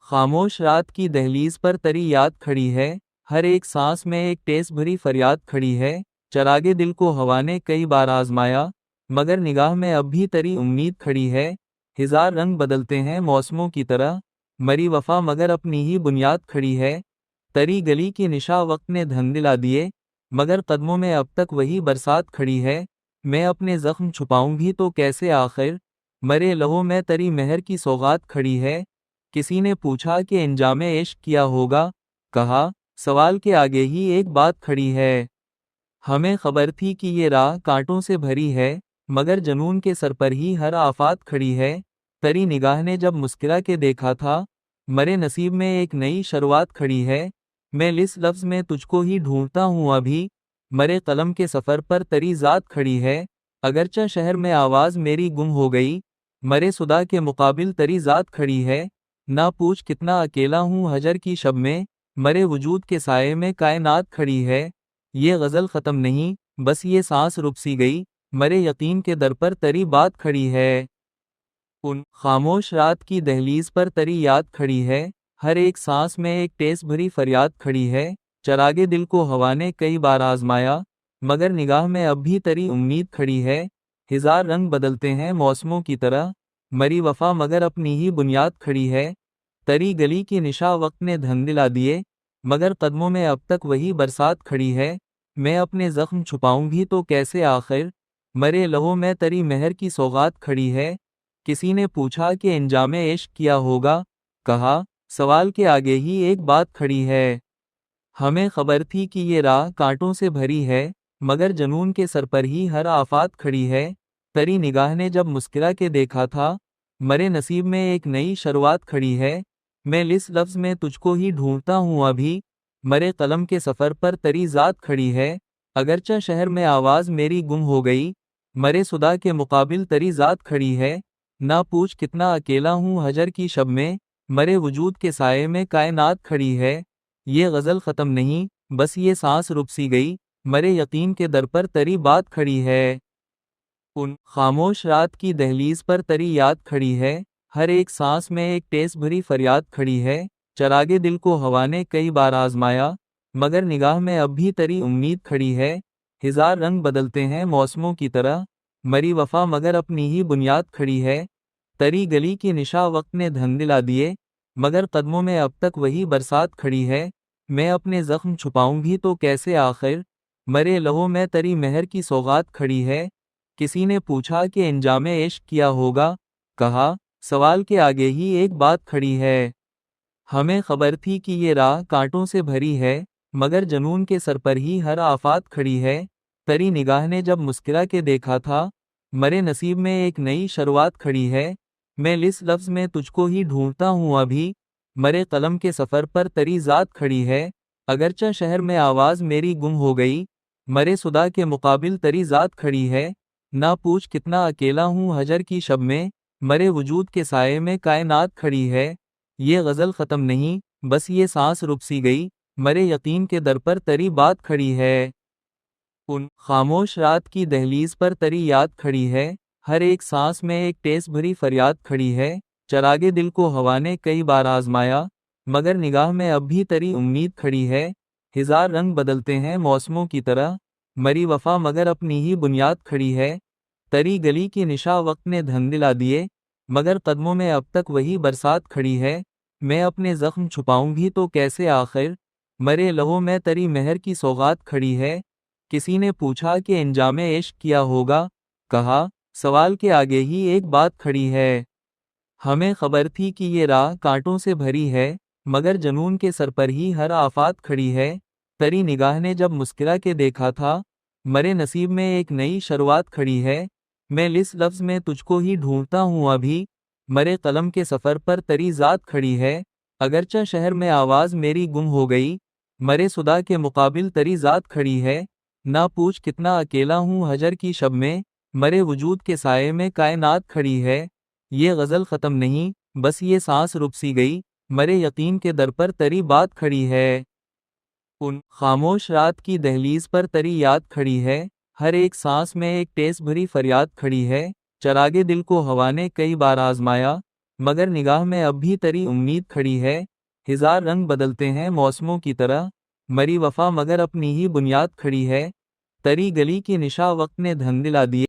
खामोश रात की दहलीज पर तरी याद खड़ी है, हर एक सांस में एक टेस भरी फरियाद खड़ी है। चरागे दिल को हवा ने कई बार आजमाया, मगर निगाह में अब भी तरी उम्मीद खड़ी है। हजार रंग बदलते हैं मौसमों की तरह, मरी वफा मगर अपनी ही बुनियाद खड़ी है। तरी गली की निशा वक्त ने धन दिला दिए, मगर कदमों में अब तक वही बरसात खड़ी है। मैं अपने जख्म छुपाऊं भी तो कैसे आखिर, मरे लहू में तरी मेहर की सौगात खड़ी है। किसी ने पूछा कि इंजामे इश्क किया होगा, कहा सवाल के आगे ही एक बात खड़ी है। हमें खबर थी कि ये राह कांटों से भरी है, मगर जनून के सर पर ही हर आफत खड़ी है। तरी निगाह ने जब मुस्कुरा के देखा था, मरे नसीब में एक नई शुरुआत खड़ी है। मैं इस लफ्ज़ में तुझको ही ढूंढता हूँ अभी, मरे कलम के सफ़र पर तरी ज़ात खड़ी है। अगरचा शहर में आवाज़ मेरी गुम हो गई, मरे सुदा के मुकाबिल तरी ज़ात खड़ी है। ना पूछ कितना अकेला हूँ हजर की शब में, मरे वजूद के साये में कायनात खड़ी है। ये गज़ल ख़त्म नहीं, बस ये सांस रुक सी गई, मरे यकीन के दर पर तरी बात खड़ी है। उन खामोश रात की दहलीज पर तरी याद खड़ी है, हर एक सांस में एक टेस भरी फरियाद खड़ी है। चरागे दिल को हवा ने कई बार आजमाया, मगर निगाह में अब भी तरी उम्मीद खड़ी है। हजार रंग बदलते हैं मौसमों की तरह, मरी वफा मगर अपनी ही बुनियाद खड़ी है। तरी गली की निशा वक्त ने धन दिला दिए, मगर कदमों में अब तक वही बरसात खड़ी है। मैं अपने जख्म छुपाऊं भी तो कैसे आखिर, मरे लहू में तरी मेहर की सौगात खड़ी है। किसी ने पूछा कि इंजामे इश्क किया होगा, कहा सवाल के आगे ही एक बात खड़ी है। हमें खबर थी कि ये राह कांटों से भरी है, मगर जनून के सर पर ही हर आफत खड़ी है। तरी निगाह ने जब मुस्कुरा के देखा था, मरे नसीब में एक नई शुरुआत खड़ी है। मैं इस लफ्ज़ में तुझको ही ढूंढता हूँ अभी, मरे कलम के सफ़र पर तरी ज़ात खड़ी है। अगरचा शहर में आवाज़ मेरी गुम हो गई, मरे सुदा के मुकाबिल तरी ज़ात खड़ी है। ना पूछ कितना अकेला हूँ हजर की शब में, मरे वजूद के साये में कायनात खड़ी है। ये गज़ल ख़त्म नहीं, बस ये सांस रुक सी गई, मरे यकीन के दर पर तरी बात खड़ी है। उन खामोश रात की दहलीज पर तरी याद खड़ी है, हर एक सांस में एक टेस भरी फरियाद खड़ी है। चरागे दिल को हवा ने कई बार आजमाया, मगर निगाह में अब भी तरी उम्मीद खड़ी है। हजार रंग बदलते हैं मौसमों की तरह, मरी वफा मगर अपनी ही बुनियाद खड़ी है। तरी गली की निशा वक्त ने धन दिला दिए, मगर कदमों में अब तक वही बरसात खड़ी है। मैं अपने जख्म छुपाऊं भी तो कैसे आखिर, मरे लहू में तरी मेहर की सौगात खड़ी है। किसी ने पूछा कि इंजामे इश्क किया होगा, कहा सवाल के आगे ही एक बात खड़ी है। हमें खबर थी कि ये राह कांटों से भरी है, मगर जनून के सर पर ही हर आफत खड़ी है। तरी निगाह ने जब मुस्कुरा के देखा था, मरे नसीब में एक नई शुरुआत खड़ी है। मैं इस लफ्ज़ में तुझको ही ढूंढता हूँ अभी, मरे कलम के सफ़र पर तरी ज़ात खड़ी है। अगरचा शहर में आवाज़ मेरी गुम हो गई, मरे सुदा के मुकाबिल तरी ज़ात खड़ी है। ना पूछ कितना अकेला हूँ हजर की शब में, मरे वजूद के साये में कायनात खड़ी है। ये गज़ल ख़त्म नहीं, बस ये सांस रुक सी गई, मरे यकीन के दर पर तरी बात खड़ी है। उन खामोश रात की दहलीज पर तरी याद खड़ी है, हर एक सांस में एक टेस भरी फरियाद खड़ी है। चरागे दिल को हवा ने कई बार आजमाया, मगर निगाह में अब भी तरी उम्मीद खड़ी है। हजार रंग बदलते हैं मौसमों की तरह, मरी वफा मगर अपनी ही बुनियाद खड़ी है। तरी गली की निशा वक्त ने धन दिला दिए, मगर कदमों में अब तक वही बरसात खड़ी है। मैं अपने जख्म छुपाऊं भी तो कैसे आखिर, मरे लहू में तरी मेहर की सौगात खड़ी है। किसी ने पूछा कि इंजामे इश्क किया होगा, कहा सवाल के आगे ही एक बात खड़ी है। हमें खबर थी कि ये राह कांटों से भरी है, मगर जनून के सर पर ही हर आफत खड़ी है। तरी निगाह ने जब मुस्कुरा के देखा था, मरे नसीब में एक नई शुरुआत खड़ी है। मैं इस लफ्ज़ में तुझको ही ढूंढता हूँ अभी, मरे कलम के सफ़र पर तरी ज़ात खड़ी है। अगरचा शहर में आवाज़ मेरी गुम हो गई, मरे सुदा के मुकाबिल तरी ज़ात खड़ी है। ना पूछ कितना अकेला हूँ हजर की शब में, मरे वजूद के साये में कायनात खड़ी है। ये गज़ल ख़त्म नहीं, बस ये सांस रुक सी गई, मरे यकीन के दर पर तरी बात खड़ी है। उन खामोश रात की दहलीज पर तरी याद खड़ी है, हर एक सांस में एक टेस भरी फरियाद खड़ी है। चरागे दिल को हवा ने कई बार आजमाया, مگر نگاہ میں اب بھی تری امید کھڑی ہے، ہزار رنگ بدلتے ہیں موسموں کی طرح، مری وفا مگر اپنی ہی بنیاد کھڑی ہے، تری گلی کی نشا وقت نے دھندلا دیے۔